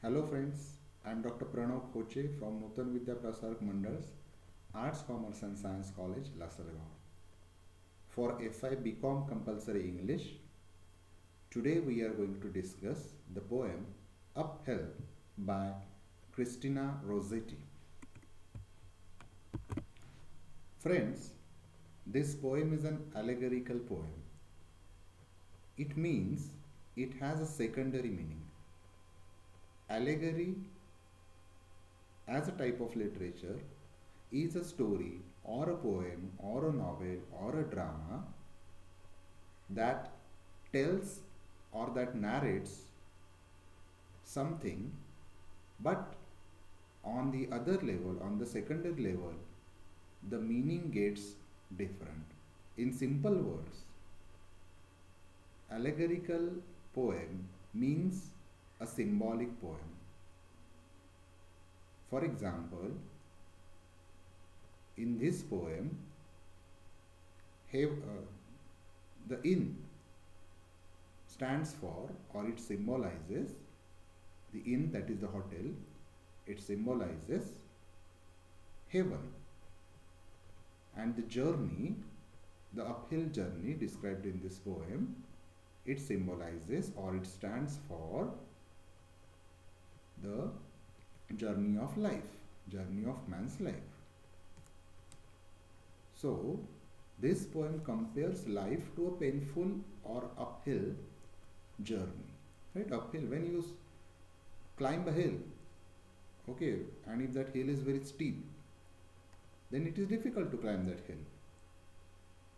Hello friends, I am Dr. Pranav Khoche from Nutan Vidya Prasarak Mandals, Arts, Commerce and Science College, Lasargaon. For FI BCom Compulsory English, today we are going to discuss the poem Uphill by Christina Rossetti. Friends, this poem is an allegorical poem. It means it has a secondary meaning. Allegory as a type of literature is a story or a poem or a novel or a drama that tells or that narrates something, but on the other level, on the secondary level, the meaning gets different. In simple words, allegorical poem means a symbolic poem. For example, in this poem, the inn stands for, or it symbolizes, the inn, that is the hotel, it symbolizes heaven. And the journey, the uphill journey described in this poem, it symbolizes or it stands for the journey of life, journey of man's life. So, this poem compares life to a painful or uphill journey. Right? Uphill, when you climb a hill, okay, and if that hill is very steep, then it is difficult to climb that hill.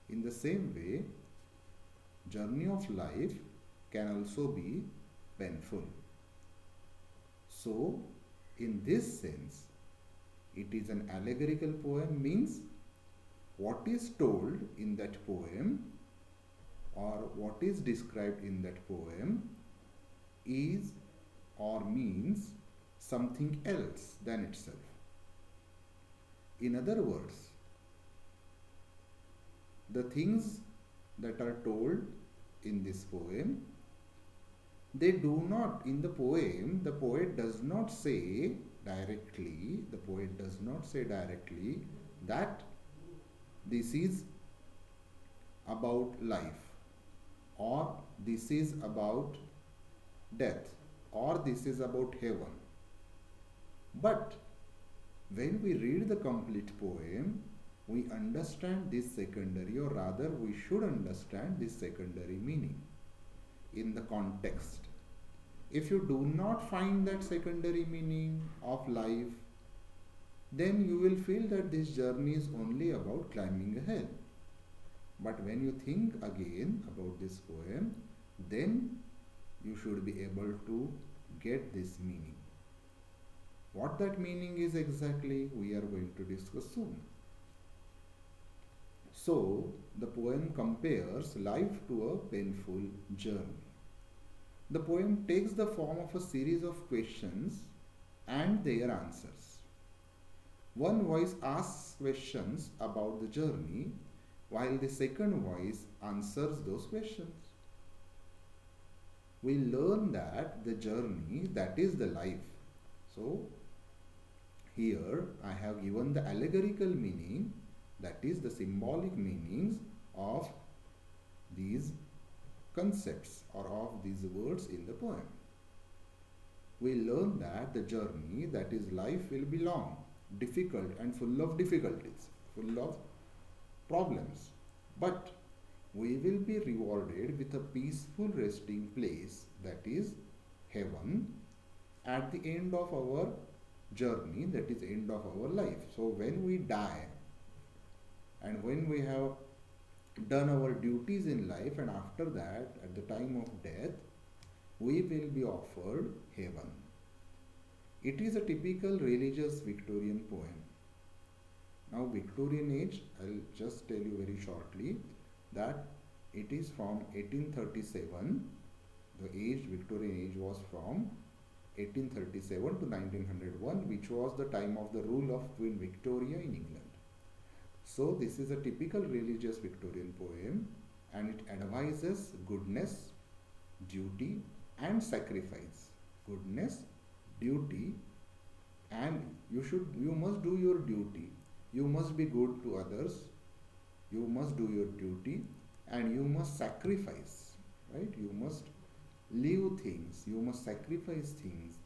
In the same way, journey of life can also be painful. So, in this sense, it is an allegorical poem, means what is told in that poem or what is described in that poem is or means something else than itself. In other words, the things that are told in this poem, they do not, in the poem, the poet does not say directly, that this is about life, or this is about death, or this is about heaven. But when we read the complete poem, we understand this secondary, or rather we should understand this secondary meaning in the context. If you do not find that secondary meaning of life, then you will feel that this journey is only about climbing a hill. But when you think again about this poem, then you should be able to get this meaning. What that meaning is exactly, we are going to discuss soon. So, the poem compares life to a painful journey. The poem takes the form of a series of questions and their answers. One voice asks questions about the journey, while the second voice answers those questions. We learn that the journey, that is the life. So, here I have given the allegorical meaning, that is the symbolic meanings of these concepts or of these words in the poem. We learn that the journey, that is life, will be long, difficult and full of difficulties, full of problems. But we will be rewarded with a peaceful resting place, that is heaven, at the end of our journey, that is end of our life. So when we die and when we have done our duties in life, and after that, at the time of death, we will be offered heaven. It is a typical religious Victorian poem. Now, Victorian age, I'll just tell you very shortly that it is from 1837. The age, Victorian age, was from 1837 to 1901, which was the time of the rule of Queen Victoria in England. So this is a typical religious Victorian poem, and it advises goodness, duty and sacrifice. Goodness, duty, and you must do your duty. You must be good to others. You must do your duty, and you must sacrifice, right? You must leave things, you must sacrifice things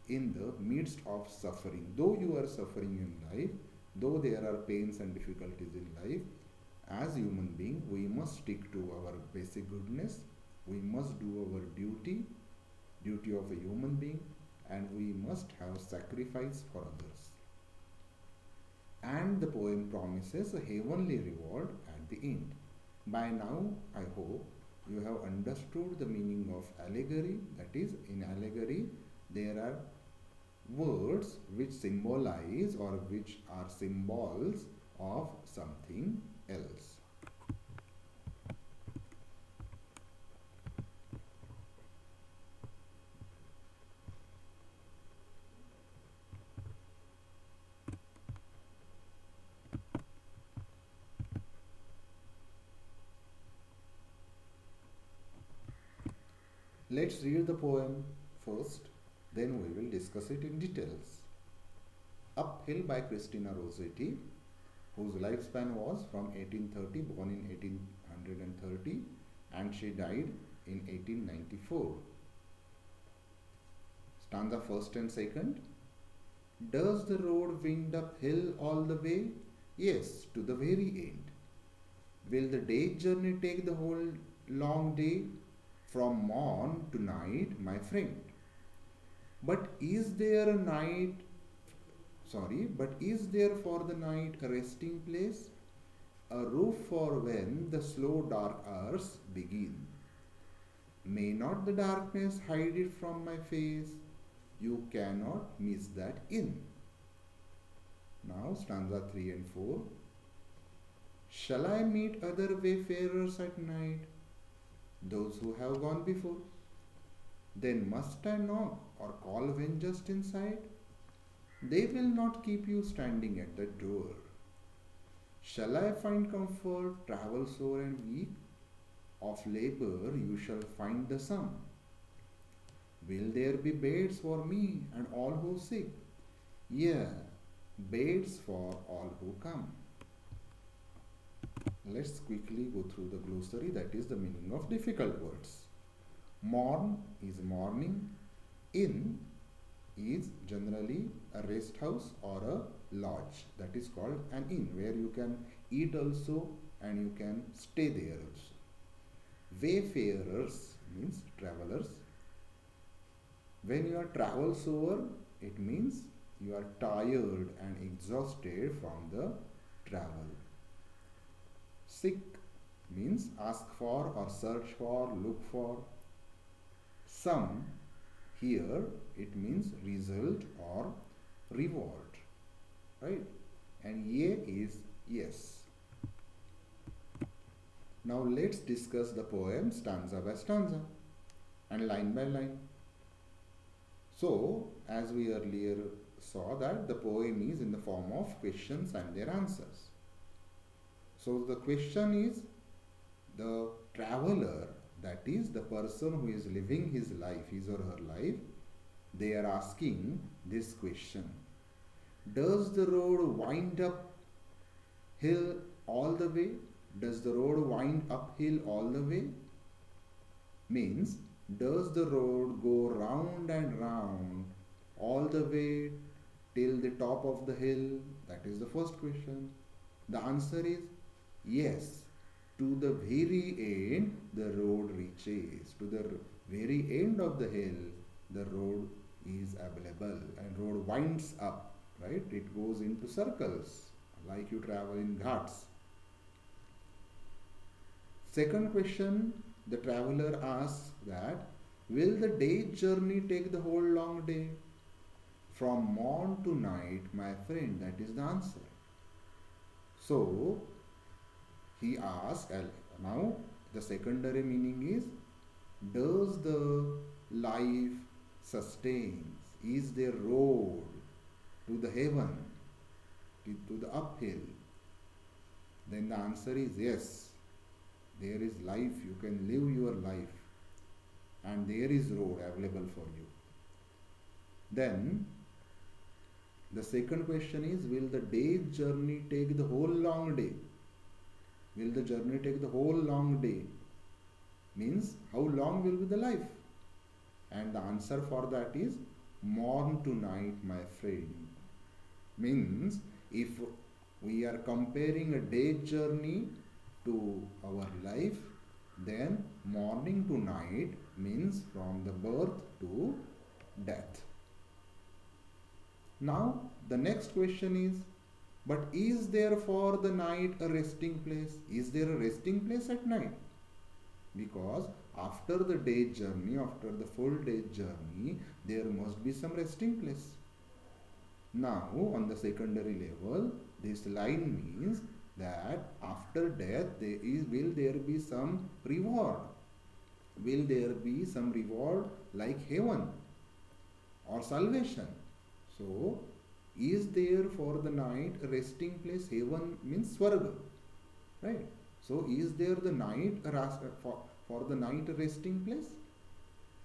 in the midst of suffering. Though you are suffering in life, though there are pains and difficulties in life, as human being, we must stick to our basic goodness. We must do our duty, duty of a human being, and we must have sacrifice for others. And the poem promises a heavenly reward at the end. By now, I hope you have understood the meaning of allegory. That is, in allegory, there are words which symbolize or which are symbols of something else. Let's read the poem first, then we will discuss it in details. Uphill by Christina Rossetti, whose lifespan was from 1830, born in 1830, and she died in 1894. Stanza first and second. Does the road wind uphill all the way? Yes, to the very end. Will the day's journey take the whole long day? From morn to night, my friend. But is there for the night a resting place? A roof for when the slow dark hours begin? May not the darkness hide it from my face? You cannot miss that inn. Now stanza 3 and 4. Shall I meet other wayfarers at night? Those who have gone before? Then must I knock or call when just inside? They will not keep you standing at the door. Shall I find comfort, travel sore and weak? Of labor you shall find the sum. Will there be beds for me and all who seek? Yea, beds for all who come. Let's quickly go through the glossary, that is the meaning of difficult words. Morn is morning. Inn is generally a rest house or a lodge. That is called an inn, where you can eat also and you can stay there also. Wayfarers means travelers. When you are travel sore, it means you are tired and exhausted from the travel. Seek means ask for or search for, look for. Sum, here it means result or reward, right? And ye is yes. Now let's discuss the poem stanza by stanza and line by line. So, as we earlier saw that the poem is in the form of questions and their answers. So the question is, the traveler, that is the person who is living his life, his or her life, they are asking this question. Does the road wind up hill all the way? Does the road wind uphill all the way? Means, does the road go round and round all the way till the top of the hill? That is the first question. The answer is yes. To the very end the road reaches. To the very end of the hill the road is available, and road winds up, right? It goes into circles like you travel in ghats. Second question, the traveler asks that, will the day's journey take the whole long day? From morn to night, my friend, that is the answer. So, he asks, now the secondary meaning is, does the life sustain? Is there road to the heaven, to the uphill? Then the answer is yes. There is life, you can live your life, and there is road available for you. Then the second question is, will the day's journey take the whole long day? Will the journey take the whole long day? Means how long will be the life? And the answer for that is morn to night, my friend. Means if we are comparing a day's journey to our life, then morning to night means from the birth to death. Now the next question is, but is there for the night a resting place? Is there a resting place at night? Because after the day's journey, after the full day's journey, there must be some resting place. Now on the secondary level, this line means that after death will there be some reward? Will there be some reward like heaven or salvation? So is there for the night a resting place? Heaven means Swarga, right? So is there the night for the night a resting place?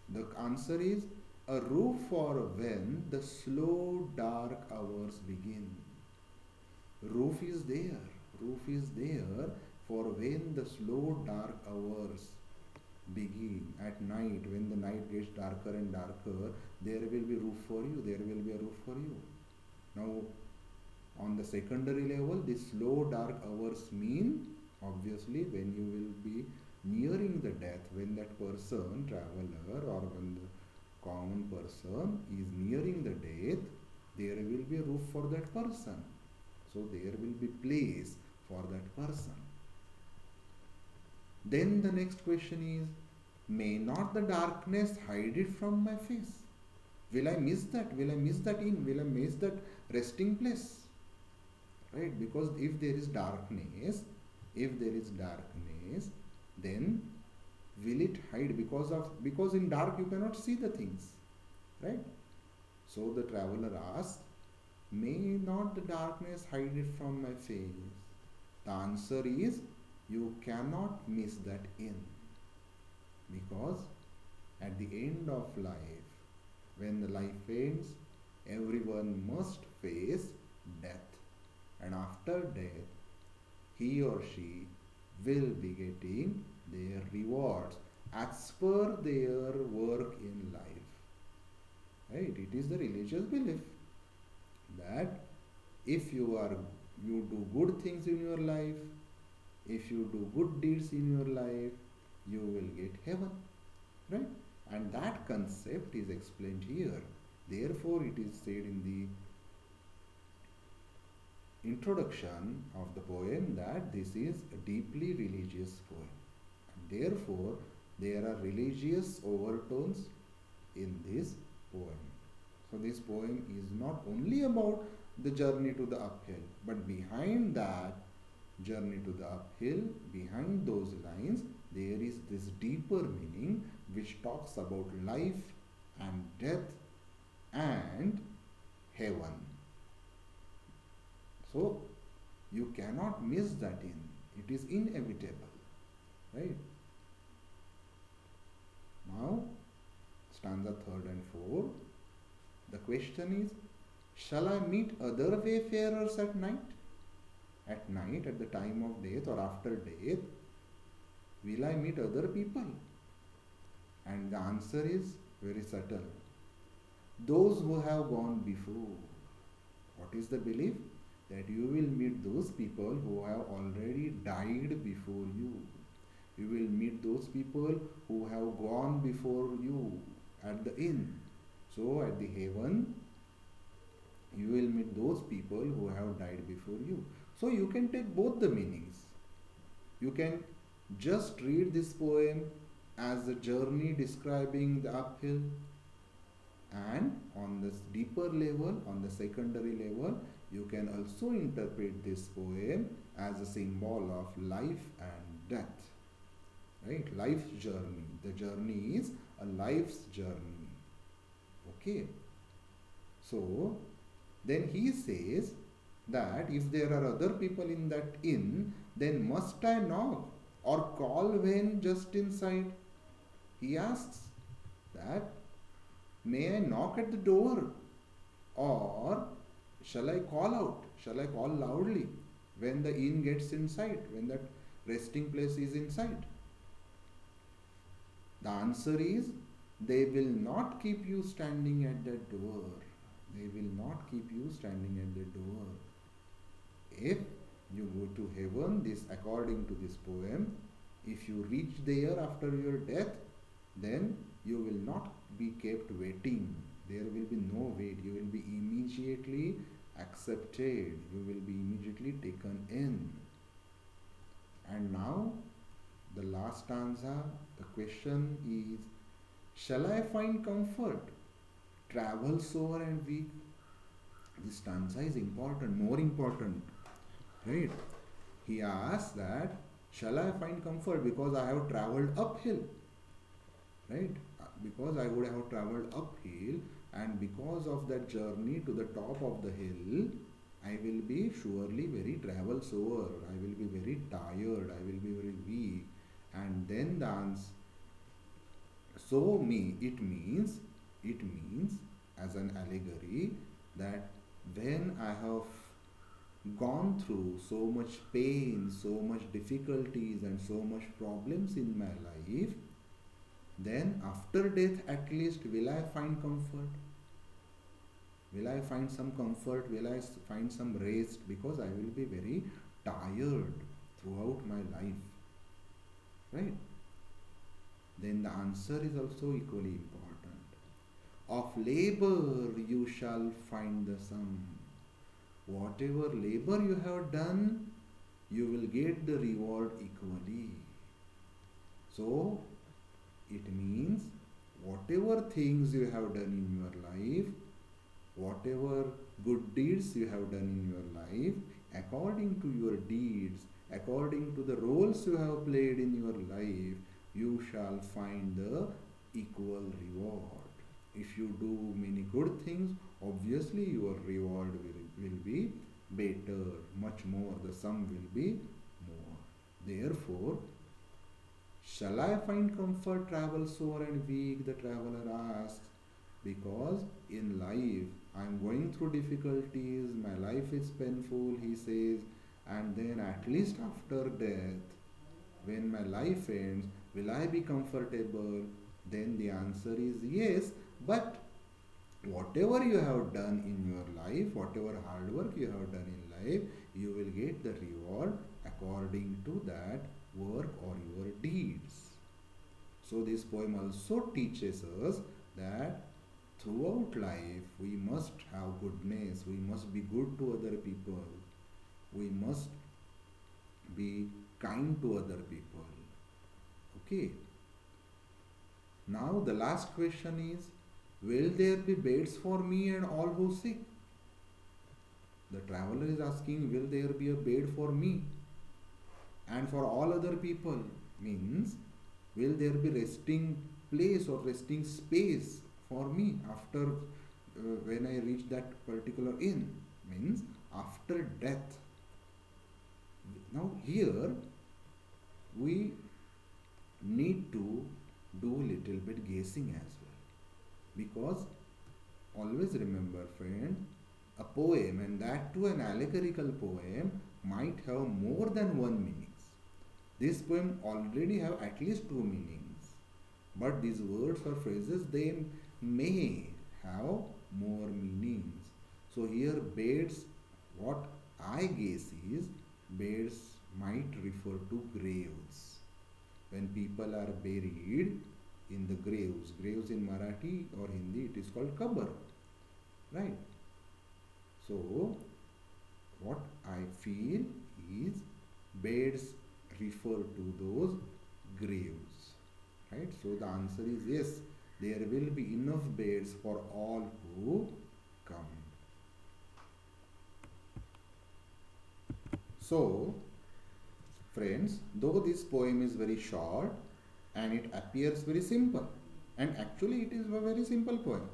The answer is a roof for when the slow dark hours begin. Roof is there. Roof is there for when the slow dark hours begin at night. When the night gets darker and darker, there will be roof for you. There will be a roof for you. Now, on the secondary level, the slow dark hours mean obviously when you will be nearing the death, when that person, traveler, or when the common person is nearing the death, there will be a roof for that person. So there will be place for that person. Then the next question is, may not the darkness hide it from my face? Will I miss that? Will I miss that inn? Will I miss that resting place? Right? Because if there is darkness, then will it hide? Because in dark you cannot see the things. Right? So the traveler asks, may not the darkness hide it from my face? The answer is, you cannot miss that inn. Because at the end of life, when the life ends, everyone must face death. And after death, he or she will be getting their rewards as per their work in life. Right? It is the religious belief that if you do good things in your life, if you do good deeds in your life, you will get heaven. Right? And that concept is explained here. Therefore, it is said in the introduction of the poem that this is a deeply religious poem. And therefore, there are religious overtones in this poem. So this poem is not only about the journey to the uphill, but behind that journey to the uphill, behind those lines, there is this deeper meaning which talks about life and death and heaven. So you cannot miss that in. It is inevitable. Right? Now, stanza 3 and 4. The question is, shall I meet other wayfarers at night? At night, at the time of death or after death, will I meet other people? And the answer is very subtle. Those who have gone before. What is the belief? That you will meet those people who have already died before you. You will meet those people who have gone before you at the inn. So at the heaven, you will meet those people who have died before you. So you can take both the meanings. You can just read this poem as a journey describing the uphill, and on this deeper level, on the secondary level, you can also interpret this poem as a symbol of life and death. Right? Life's journey. The journey is a life's journey. Okay. So then he says that if there are other people in that inn, then must I knock or call when just inside? He asks that May I knock at the door? Or shall I call out? Shall I call loudly when the inn gets in sight, when that resting place is in sight? The answer is they will not keep you standing at the door. They will not keep you standing at the door. If you go to heaven, this according to this poem, if you reach there after your death, then you will not be kept waiting. There will be no wait. You will be immediately accepted. You will be immediately taken in. And now, the last stanza, the question is, shall I find comfort? Travel sore and weak. This stanza is important, more important. Right? He asks that, shall I find comfort because I have travelled uphill? Right? Because I would have travelled uphill, and because of that journey to the top of the hill, I will be surely very travel sore. I will be very tired. I will be very weak. And then the answer, it means as an allegory that when I have gone through so much pain, so much difficulties and so much problems in my life, then after death at least will I find comfort? Will I find some comfort? Will I find some rest? Because I will be very tired throughout my life. Right? Then the answer is also equally important. Of labor you shall find the sum. Whatever labor you have done, you will get the reward equally. So, it means whatever things you have done in your life, whatever good deeds you have done in your life, according to your deeds, according to the roles you have played in your life, you shall find the equal reward. If you do many good things, obviously your reward will be better, much more. The sum will be more. Therefore, shall I find comfort, travel sore and weak? The traveler asks. Because in life, I am going through difficulties, my life is painful, he says, and then at least after death, when my life ends, will I be comfortable? Then the answer is yes, but whatever you have done in your life, whatever hard work you have done in life, you will get the reward according to that work or your deeds. So this poem also teaches us that throughout life we must have goodness, we must be good to other people, we must be kind to other people. Okay. Now the last question is, will there be beds for me and all who seek? The traveler is asking, will there be a bed for me and for all other people? Means, will there be resting place or resting space for me after when I reach that particular inn? Means after death. Now here we need to do little bit guessing as well, because always remember friend, a poem, and that too an allegorical poem, might have more than one meanings. This poem already have at least two meanings, but these words or phrases, they may have more meanings. So here beds, what I guess is, beds might refer to graves. When people are buried in the graves in Marathi or Hindi, it is called kabar, right? So what I feel is beds refer to those graves, right? So the answer is yes, there will be enough beds for all who come. So friends, though this poem is very short and it appears very simple, and actually it is a very simple poem,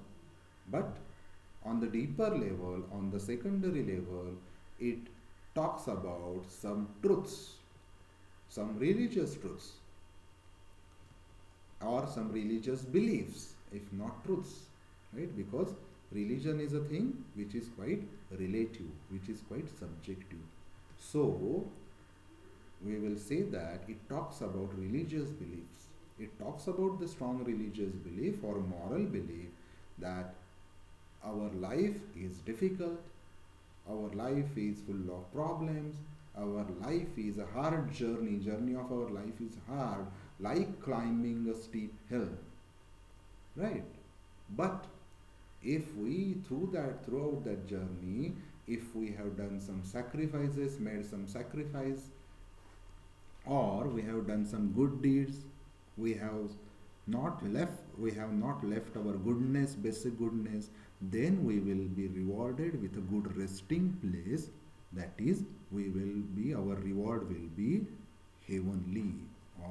but on the deeper level, on the secondary level, it talks about some truths, some religious truths, or some religious beliefs, if not truths, right? Because religion is a thing which is quite relative, which is quite subjective. So we will say that it talks about religious beliefs. It talks about the strong religious belief or moral belief that our life is difficult, our life is full of problems, our life is a hard journey of our life is hard, like climbing a steep hill, right? But if we throughout that journey, if we have done some sacrifices, made some sacrifice, or we have done some good deeds, we have not left our goodness, basic goodness, then we will be rewarded with a good resting place. That is, our reward will be heavenly,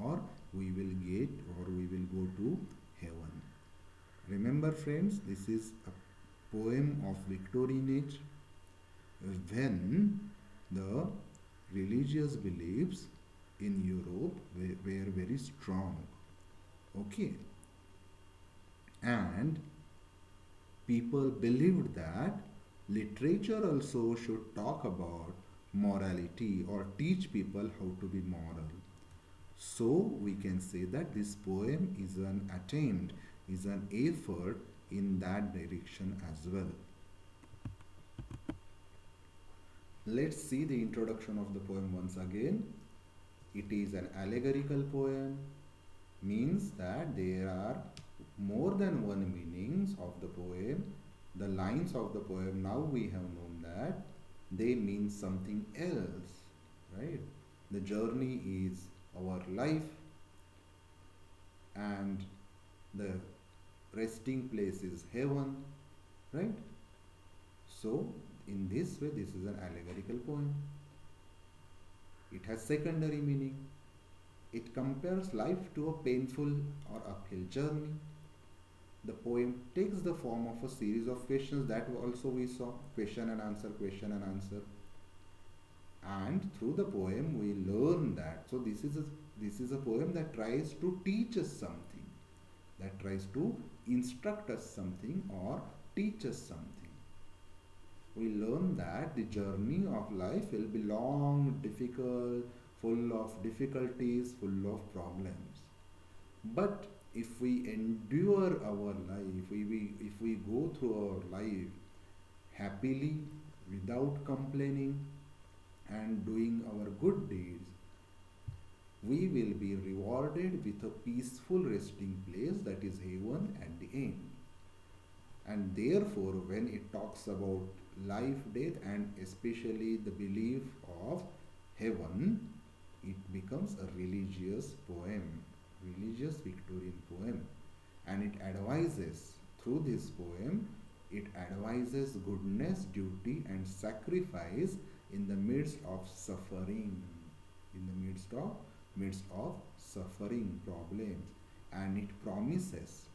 or we will go to heaven. Remember friends, this is a poem of Victorian age, when the religious beliefs in Europe were very strong. Okay. And people believed that literature also should talk about morality or teach people how to be moral. So we can say that this poem is an attempt, is an effort in that direction as well. Let's see the introduction of the poem once again. It is an allegorical poem, means that there are more than one meanings of the poem. The lines of the poem, now we have known that they mean something else, right? The journey is our life, and the resting place is heaven, right? So in this way, this is an allegorical poem. It has secondary meaning. It compares life to a painful or uphill journey. The poem takes the form of a series of questions that also we saw, question and answer, question and answer. And through the poem we learn that. So this is a poem that tries to teach us something, that tries to instruct us something or teach us something. We learn that the journey of life will be long, difficult, full of difficulties, full of problems. But if we endure our life, if we go through our life happily, without complaining, and doing our good deeds, we will be rewarded with a peaceful resting place, that is heaven at the end. And therefore, when it talks about life, death, and especially the belief of heaven, it becomes a religious poem, religious Victorian poem. And it advises, through this poem, it advises goodness, duty, and sacrifice in the midst of suffering, in the midst of suffering, problems. And it promises,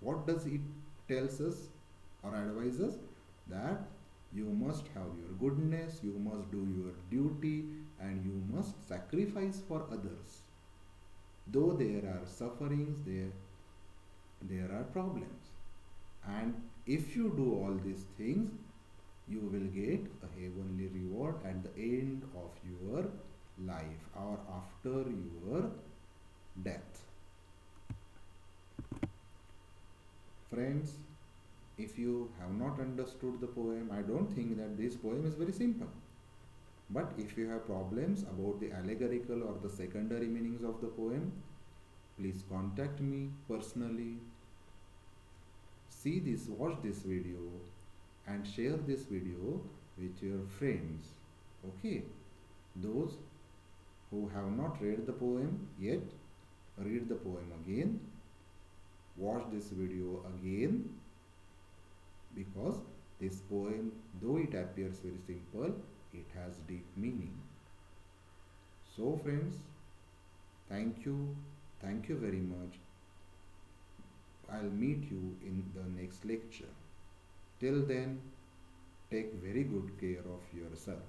what does it tells us or advises? That you must have your goodness, you must do your duty, and you must sacrifice for others. Though there are sufferings, there are problems. And if you do all these things, you will get a heavenly reward at the end of your life or after your death. Friends, if you have not understood the poem, I don't think that this poem is very simple. But if you have problems about the allegorical or the secondary meanings of the poem, please contact me personally. See this, watch this video, and share this video with your friends. Okay? Those who have not read the poem yet, read the poem again. Watch this video again, because this poem, though it appears very simple, it has deep meaning. So friends, thank you very much. I'll meet you in the next lecture. Till then, take very good care of yourself.